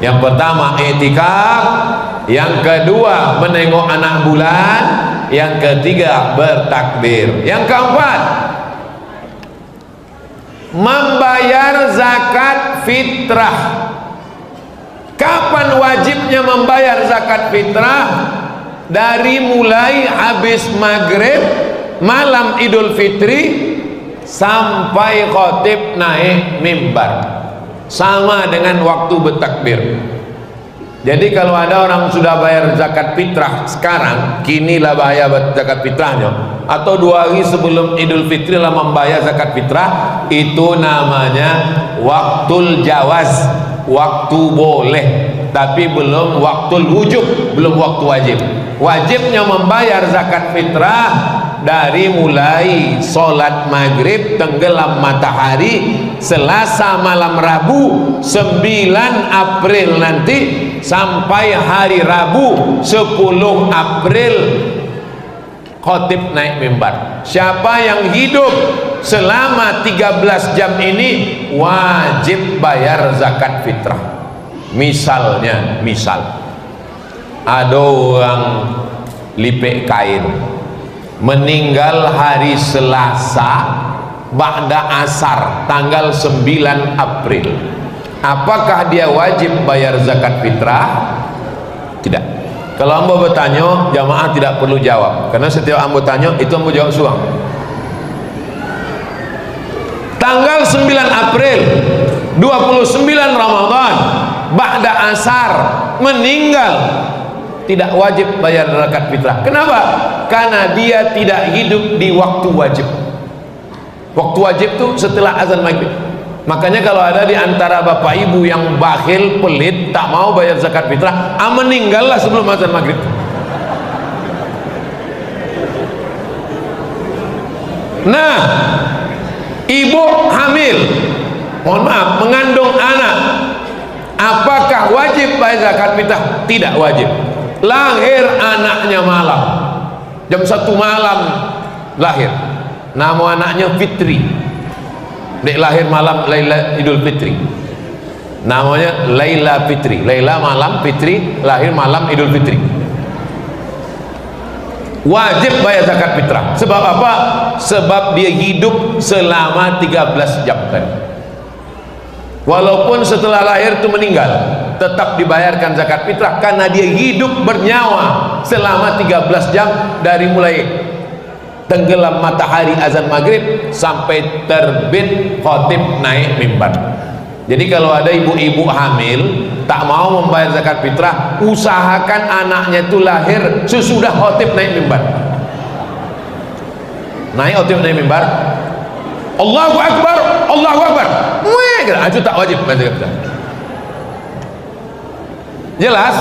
Yang pertama i'tikaf, yang kedua menengok anak bulan, yang ketiga bertakbir, yang keempat membayar zakat fitrah. Kapan wajibnya membayar zakat fitrah? Dari mulai habis maghrib malam Idul Fitri sampai khotib naik mimbar, sama dengan waktu bertakbir. Jadi kalau ada orang sudah bayar zakat fitrah sekarang, kinilah bayar zakat fitrahnya, atau 2 hari sebelum Idul Fitri lah membayar zakat fitrah, itu namanya waktul jawaz, waktu boleh, tapi belum waktul wujub, belum waktu wajib. Wajibnya membayar zakat fitrah dari mulai sholat maghrib tenggelam matahari Selasa malam Rabu 9 April nanti sampai hari Rabu 10 April khotib naik mimbar. Siapa yang hidup selama 13 jam ini wajib bayar zakat fitrah. Misalnya, ada orang lipek kain meninggal hari Selasa ba'da asar tanggal 9 April, apakah dia wajib bayar zakat fitrah? Tidak. Kalau ambo bertanya, jamaah tidak perlu jawab, karena setiap ambo tanya itu ambo jawab suang. Tanggal 9 April 29 Ramadan ba'da asar meninggal, tidak wajib bayar zakat fitrah. Kenapa? Karena dia tidak hidup di waktu wajib. Waktu wajib itu setelah azan maghrib. Makanya kalau ada di antara bapak ibu yang bakhil, pelit, tak mau bayar zakat fitrah, meninggallah sebelum azan maghrib. Nah, ibu hamil, mohon maaf, mengandung anak, apakah wajib bayar zakat fitrah? Tidak wajib. Lahir anaknya malam, jam 1 malam lahir, nama anaknya Fitri. Dek lahir malam Laila Idul Fitri, namanya Laila Fitri. Laila malam, Fitri lahir malam Idul Fitri. Wajib bayar zakat fitrah. Sebab apa? Sebab dia hidup selama 13 jam tadi. Walaupun setelah lahir itu meninggal, tetap dibayarkan zakat fitrah karena dia hidup bernyawa selama 13 jam dari mulai tenggelam matahari azan maghrib sampai terbit khotib naik mimbar. Jadi kalau ada ibu-ibu hamil tak mau membayar zakat fitrah, usahakan anaknya itu lahir sesudah khotib naik mimbar. Naik khotib naik mimbar, Allahu Akbar, Allahu Akbar, itu tak wajib bayar zakat fitrah. Jelas?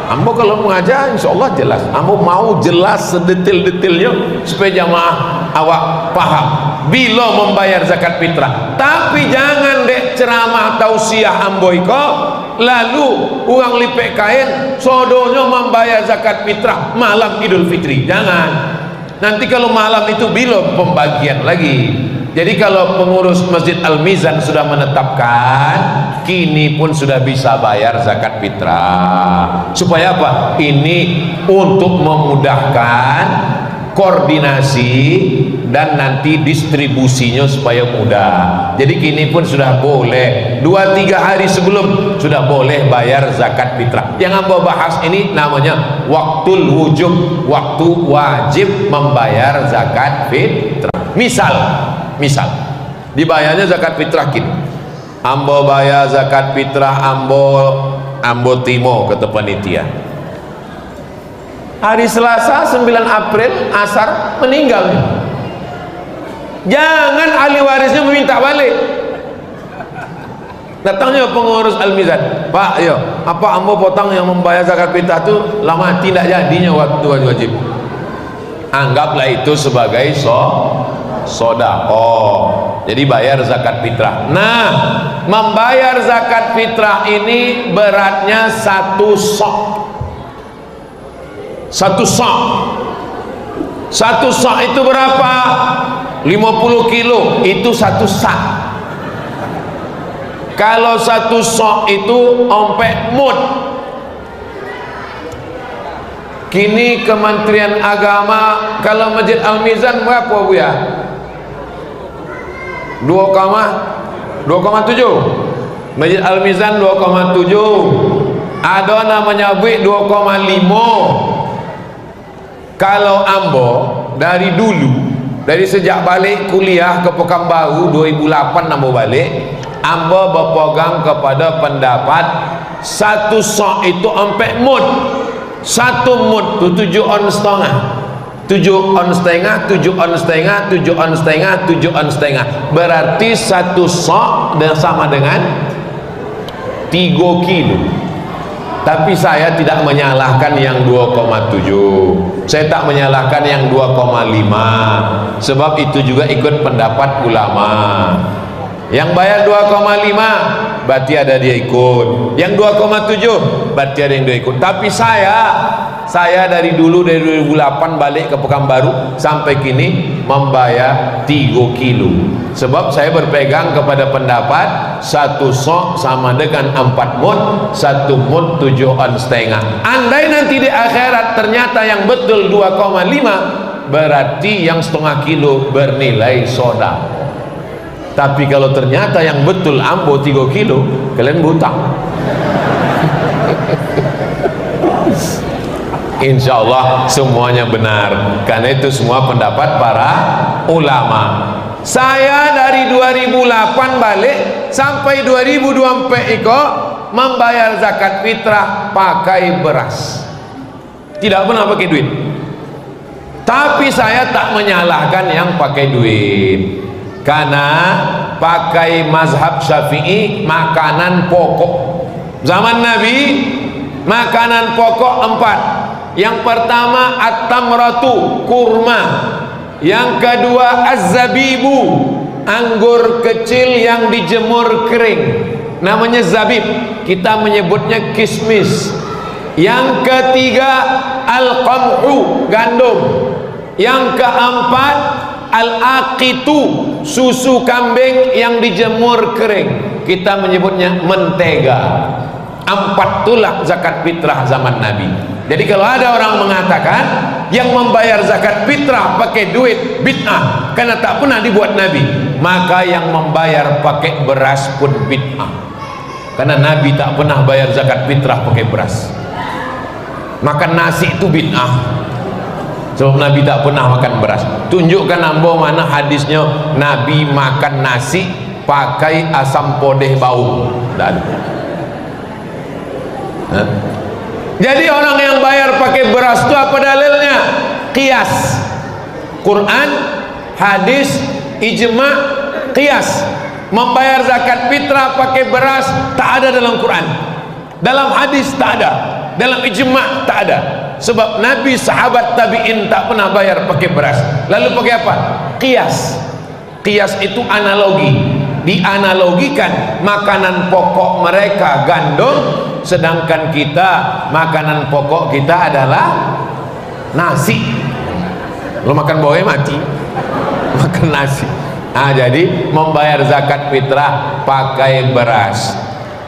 Ambo kalau mengajar insya Allah jelas. Ambo mau jelas sedetil-detilnya supaya jamaah awak paham bila membayar zakat fitrah. Tapi jangan dek ceramah tausiah ambo iko lalu uang lipek kain sodonya membayar zakat fitrah malam Idul Fitri. Jangan. Nanti kalau malam itu bila pembagian lagi. Jadi kalau pengurus Masjid Al-Mizan sudah menetapkan, kini pun sudah bisa bayar zakat fitrah. Supaya apa? Ini untuk memudahkan koordinasi dan nanti distribusinya supaya mudah. Jadi kini pun sudah boleh 2-3 hari sebelum sudah boleh bayar zakat fitrah. Yang ambo bahas ini namanya waktul wujub, waktu wajib membayar zakat fitrah. Misal dibayarnya zakat fitrah kin, ambo bayar zakat fitrah, ambo timo ke panitia. Hari Selasa 9 April asar meninggal. Jangan ahli warisnya meminta balik. Datangnya pengurus Al-Mizan, Pak, yo, apa ambo potong yang membayar zakat fitrah itu lama tidak jadinya waktu wajib. Anggaplah itu sebagai sodaqoh. Jadi bayar zakat fitrah. Nah, membayar zakat fitrah ini beratnya 1 sok. 1 sok. 1 sok itu berapa? 50 kilo. Itu 1 sak. Kalau satu sok itu ompek mut. Kini Kementerian Agama, kalau Masjid Al-Mizan berapa Bu ya? 2,7. Masjid Al-Mizan 2,7. Ada namanya Bu 2,5. Kalau Ambo dari dulu, dari sejak balik kuliah ke Pekanbaru 2008 Ambo balik, Ambo berpegang kepada pendapat satu sok itu ompek mut. Satu mut itu 7 on setengah, 7 on setengah, 7 on setengah, 7 on setengah, 7 on setengah. Berarti satu sok dan sama dengan 3 kilo. Tapi saya tidak menyalahkan yang 2,7. Saya tak menyalahkan yang 2,5. Sebab itu juga ikut pendapat ulama. Yang bayar 2,5 berarti ada dia ikut, yang 2,7 berarti ada yang dia ikut. Tapi saya dari dulu, dari 2008 balik ke Pekanbaru sampai kini membayar 3 kilo. Sebab saya berpegang kepada pendapat satu sok sama dengan 4 mut, 1 mut 7 on setengah. Andai nanti di akhirat ternyata yang betul 2,5, berarti yang setengah kilo bernilai soda. Tapi kalau ternyata yang betul Ambo 3 kilo, kalian buta. Insya Allah semuanya benar, karena itu semua pendapat para ulama. Saya dari 2008 balik sampai 2024 iko membayar zakat fitrah pakai beras, tidak pernah pakai duit. Tapi saya tak menyalahkan yang pakai duit, karena pakai mazhab Syafi'i makanan pokok zaman Nabi, makanan pokok 4. Yang pertama at-tamratu, kurma. Yang kedua az-zabibu, anggur kecil yang dijemur kering, namanya zabib, kita menyebutnya kismis. Yang ketiga al-qamhu, gandum. Yang keempat al-aqitu, susu kambing yang dijemur kering, kita menyebutnya mentega. 4 itulah zakat fitrah zaman Nabi. Jadi kalau ada orang mengatakan yang membayar zakat fitrah pakai duit bid'ah karena tak pernah dibuat Nabi, maka yang membayar pakai beras pun bid'ah, karena Nabi tak pernah bayar zakat fitrah pakai beras. Makan nasi itu bid'ah, sebab Nabi tak pernah makan beras. Tunjukkan Ambo mana hadisnya Nabi makan nasi pakai asam podeh bau. Tak ada. Jadi orang yang bayar pakai beras itu apa dalilnya? Qiyas. Quran, hadis, ijma', qiyas. Membayar zakat fitrah pakai beras tak ada dalam Quran, dalam hadis tak ada, dalam ijma' tak ada. Sebab Nabi, sahabat, tabi'in tak pernah bayar pakai beras. Lalu pakai apa? Qiyas. Qiyas itu analogi. Dianalogikan makanan pokok mereka gandum, sedangkan kita makanan pokok kita adalah nasi. Lo makan bawahnya mati, makan nasi. Nah, jadi membayar zakat fitrah pakai beras.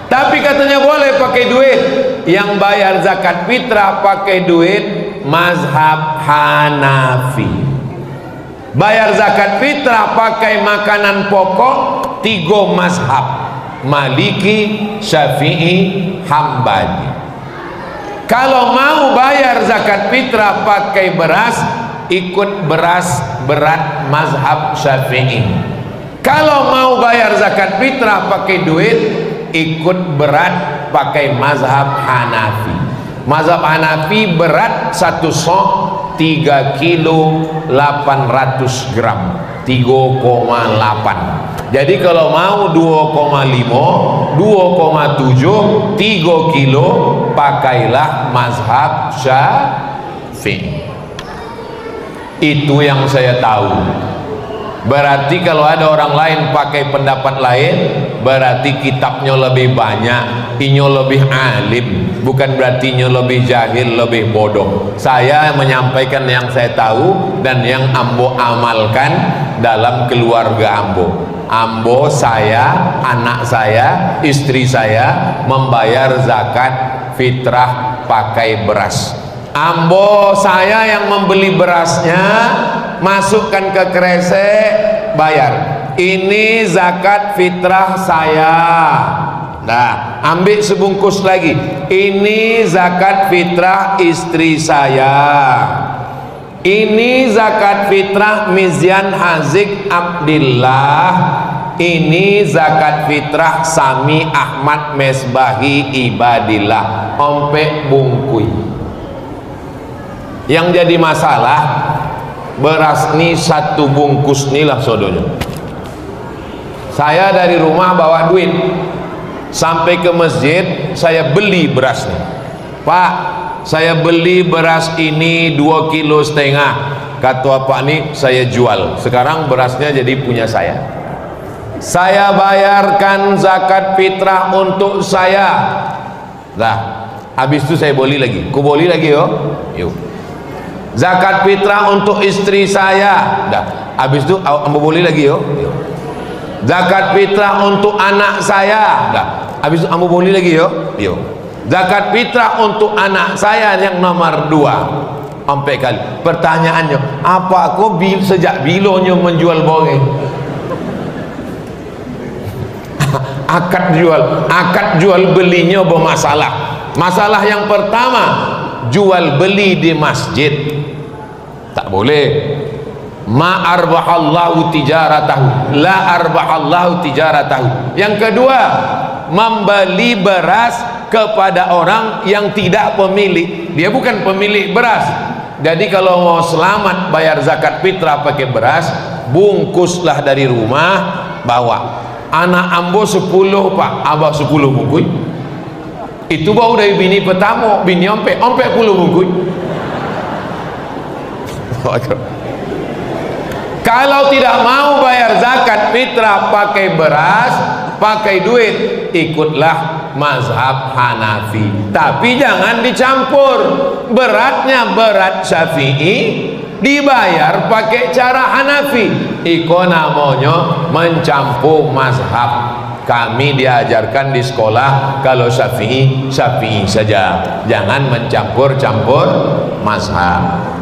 Tapi katanya boleh pakai duit. Yang bayar zakat fitrah pakai duit mazhab Hanafi. Bayar zakat fitrah pakai makanan pokok 3 mazhab: Maliki, Syafi'i, Hambali. Kalau mau bayar zakat fitrah pakai beras, ikut beras berat mazhab Syafi'i. Kalau mau bayar zakat fitrah pakai duit, ikut berat pakai mazhab Hanafi. Mazhab Hanafi berat satu sok 3 kilo 800 gram, 3,8. Jadi kalau mau 2,5, 2,7, 3 kilo, pakailah mazhab Syafi'i. Itu yang saya tahu. Berarti kalau ada orang lain pakai pendapat lain, berarti kitabnya lebih banyak, inyo lebih alim. Bukan berarti inyo lebih jahil, lebih bodoh. Saya menyampaikan yang saya tahu dan yang Ambo amalkan dalam keluarga Ambo. ambo, saya, anak saya, istri saya membayar zakat fitrah pakai beras. Ambo saya yang membeli berasnya, masukkan ke kresek, bayar. Ini zakat fitrah saya. Nah, ambil sebungkus lagi. Ini zakat fitrah istri saya. Ini zakat fitrah Mizyan Hazik Abdillah. Ini zakat fitrah Sami Ahmad Mesbahi Ibadillah. Ompek bungkui. Yang jadi masalah, beras ini satu bungkus inilah sodonya. Saya dari rumah bawa duit, sampai ke masjid saya beli berasnya. Pak, saya beli beras ini 2,5 kilo. Kata Pak ini saya jual. Sekarang berasnya jadi punya saya. Saya bayarkan zakat fitrah untuk saya. Nah, habis itu saya beli lagi. Ku beli lagi yo. Yuk. Zakat fitrah untuk istri saya. Dah. Habis itu ambo beli lagi yo. Yuk. Zakat fitrah untuk anak saya. Dah. Habis itu ambo beli lagi yo. Yuk. Zakat fitrah untuk anak saya yang nomor 2. Sampai kali. Pertanyaannya, apa kau sejak bilonya menjual boreng? Akad jual belinya bermasalah. Masalah yang pertama, jual beli di masjid tak boleh. Ma arbahallahu tijaratahu, la arbahallahu tijaratahu. Yang kedua, membeli beras kepada orang yang tidak pemilik. Dia bukan pemilik beras. Jadi kalau mau selamat bayar zakat fitrah pakai beras, bungkuslah dari rumah, bawa. Anak ambo 10 pak, abah 10 bungkus. Itu baru dari bini pertama, bini ompek 10 bungkus. Kalau tidak mau bayar zakat fitrah pakai beras, pakai duit, ikutlah mazhab Hanafi. Tapi jangan dicampur. Beratnya berat Syafi'i, dibayar pakai cara Hanafi. Iko namanya mencampur mazhab. Kami diajarkan di sekolah kalau Syafi'i, Syafi'i saja. Jangan mencampur-campur mazhab.